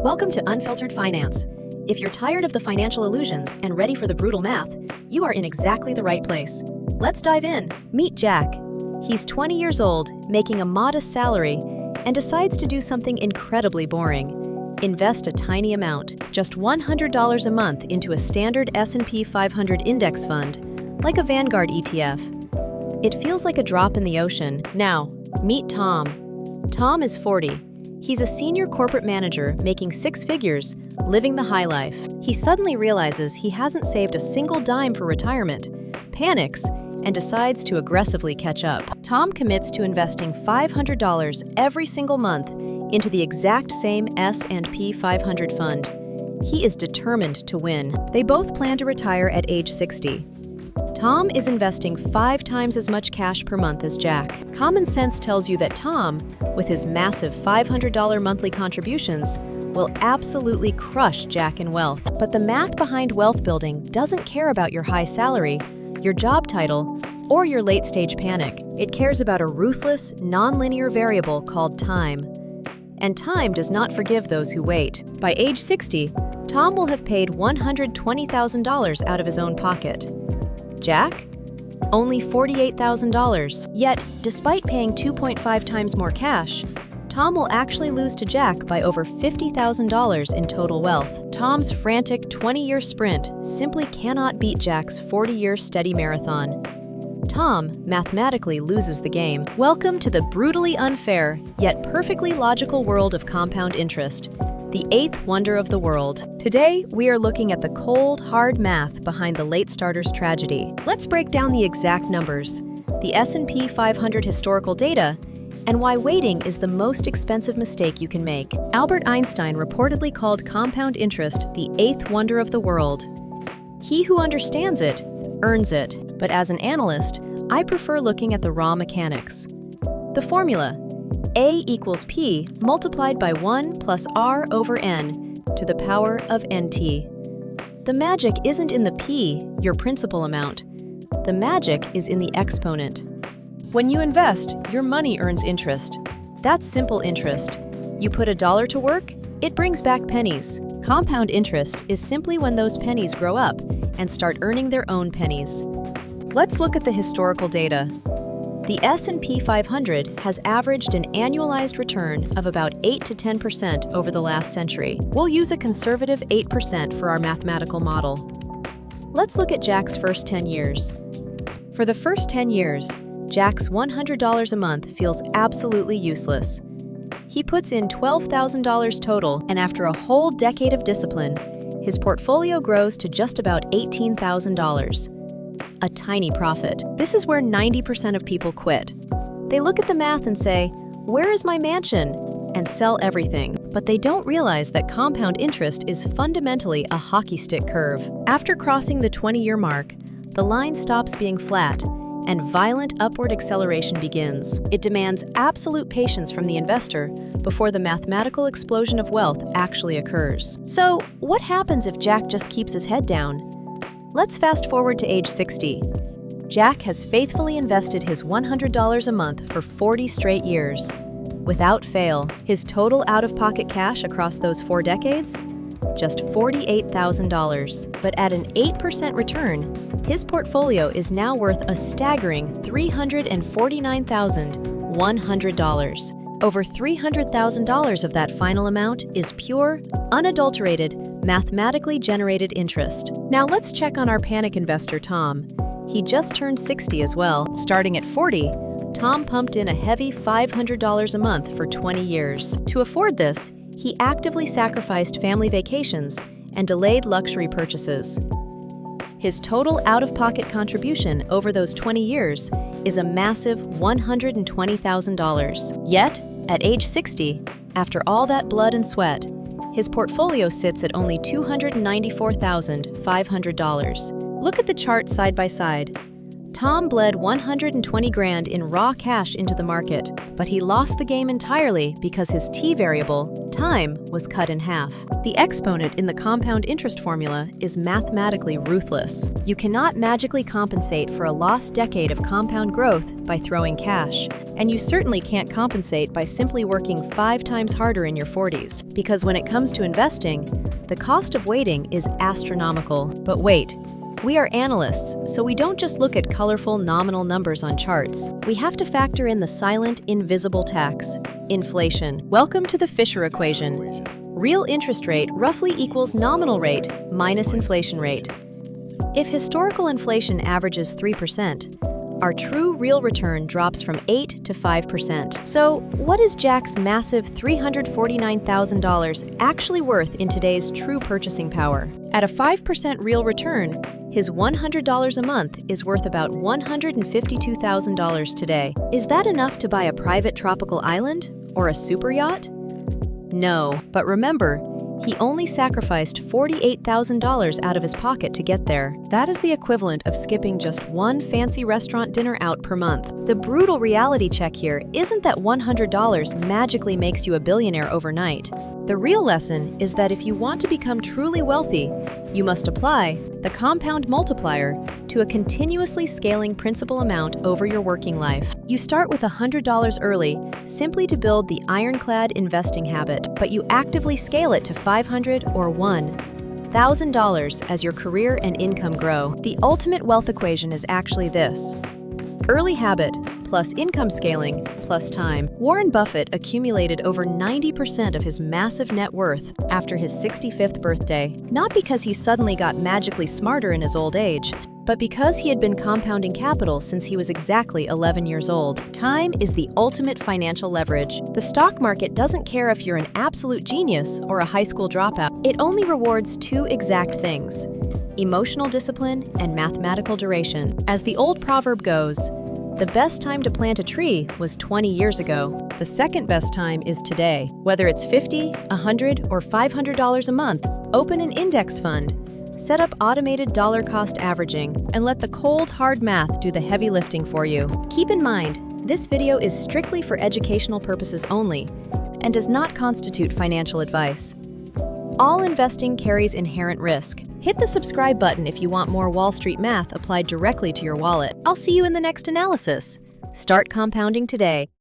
Welcome to Unfiltered Finance. If you're tired of the financial illusions and ready for the brutal math, you are in exactly the right place. Let's dive in. Meet Jack. He's 20 years old, making a modest salary, and decides to do something incredibly boring. Invest a tiny amount, just $100 a month, into a standard S&P 500 index fund, like a Vanguard ETF. It feels like a drop in the ocean. Now, meet Tom. Tom is 40. He's a senior corporate manager making six figures, living the high life. He suddenly realizes he hasn't saved a single dime for retirement, panics, and decides to aggressively catch up. Tom commits to investing $500 every single month into the exact same S&P 500 fund. He is determined to win. They both plan to retire at age 60. Tom is investing 5 times as much cash per month as Jack. Common sense tells you that Tom, with his massive $500 monthly contributions, will absolutely crush Jack in wealth. But the math behind wealth building doesn't care about your high salary, your job title, or your late-stage panic. It cares about a ruthless, non-linear variable called time. And time does not forgive those who wait. By age 60, Tom will have paid $120,000 out of his own pocket. Jack? Only $48,000. Yet, despite paying 2.5 times more cash, Tom will actually lose to Jack by over $50,000 in total wealth. Tom's frantic 20-year sprint simply cannot beat Jack's 40-year steady marathon. Tom mathematically loses the game. Welcome to the brutally unfair, yet perfectly logical world of compound interest, the eighth wonder of the world. Today, we are looking at the cold, hard math behind the late starter's tragedy. Let's break down the exact numbers, the S&P 500 historical data, and why waiting is the most expensive mistake you can make. Albert Einstein reportedly called compound interest the eighth wonder of the world. He who understands it, earns it. But as an analyst, I prefer looking at the raw mechanics. The formula: A equals P multiplied by 1 plus R over N to the power of NT. The magic isn't in the P, your principal amount. The magic is in the exponent. When you invest, your money earns interest. That's simple interest. You put $1 to work, it brings back pennies. Compound interest is simply when those pennies grow up and start earning their own pennies. Let's look at the historical data. The S&P 500 has averaged an annualized return of about 8 to 10% over the last century. We'll use a conservative 8% for our mathematical model. Let's look at Jack's first 10 years. For the first 10 years, Jack's $100 a month feels absolutely useless. He puts in $12,000 total, and after a whole decade of discipline, his portfolio grows to just about $18,000. A tiny profit. This is where 90% of people quit. They look at the math and say, "Where is my mansion?" and sell everything. But they don't realize that compound interest is fundamentally a hockey stick curve. After crossing the 20-year mark, the line stops being flat, and violent upward acceleration begins. It demands absolute patience from the investor before the mathematical explosion of wealth actually occurs. So, what happens if Jack just keeps his head down? Let's fast forward to age 60. Jack has faithfully invested his $100 a month for 40 straight years. Without fail, his total out-of-pocket cash across those 4 decades? Just $48,000. But at an 8% return, his portfolio is now worth a staggering $349,100. Over $300,000 of that final amount is pure, unadulterated, mathematically generated interest. Now let's check on our panic investor, Tom. He just turned 60 as well. Starting at 40, Tom pumped in a heavy $500 a month for 20 years. To afford this, he actively sacrificed family vacations and delayed luxury purchases. His total out-of-pocket contribution over those 20 years is a massive $120,000. Yet, at age 60, after all that blood and sweat, his portfolio sits at only $294,500. Look at the chart side by side. Tom bled 120 grand in raw cash into the market, but he lost the game entirely because his t variable, time, was cut in half. The exponent in the compound interest formula is mathematically ruthless. You cannot magically compensate for a lost decade of compound growth by throwing cash, and you certainly can't compensate by simply working 5 times harder in your 40s. Because when it comes to investing, the cost of waiting is astronomical. But wait. We are analysts, so we don't just look at colorful nominal numbers on charts. We have to factor in the silent, invisible tax, inflation. Welcome to the Fisher equation. Real interest rate roughly equals nominal rate minus inflation rate. If historical inflation averages 3%, our true real return drops from 8 to 5%. So, what is Jack's massive $349,000 actually worth in today's true purchasing power? At a 5% real return, his $100 a month is worth about $152,000 today. Is that enough to buy a private tropical island or a super yacht? No, but remember, he only sacrificed $48,000 out of his pocket to get there. That is the equivalent of skipping just one fancy restaurant dinner out per month. The brutal reality check here isn't that $100 magically makes you a billionaire overnight. The real lesson is that if you want to become truly wealthy, you must apply the compound multiplier to a continuously scaling principal amount over your working life. You start with $100 early, simply to build the ironclad investing habit, but you actively scale it to $500 or $1,000 as your career and income grow. The ultimate wealth equation is actually this: early habit plus income scaling plus time. Warren Buffett accumulated over 90% of his massive net worth after his 65th birthday, not because he suddenly got magically smarter in his old age, but because he had been compounding capital since he was exactly 11 years old. Time is the ultimate financial leverage. The stock market doesn't care if you're an absolute genius or a high school dropout. It only rewards 2 exact things: emotional discipline and mathematical duration. As the old proverb goes, the best time to plant a tree was 20 years ago. The second best time is today. Whether it's $50, $100, or $500 a month, open an index fund, set up automated dollar cost averaging, and let the cold, hard math do the heavy lifting for you. Keep in mind, this video is strictly for educational purposes only and does not constitute financial advice. All investing carries inherent risk. Hit the subscribe button if you want more Wall Street math applied directly to your wallet. I'll see you in the next analysis. Start compounding today.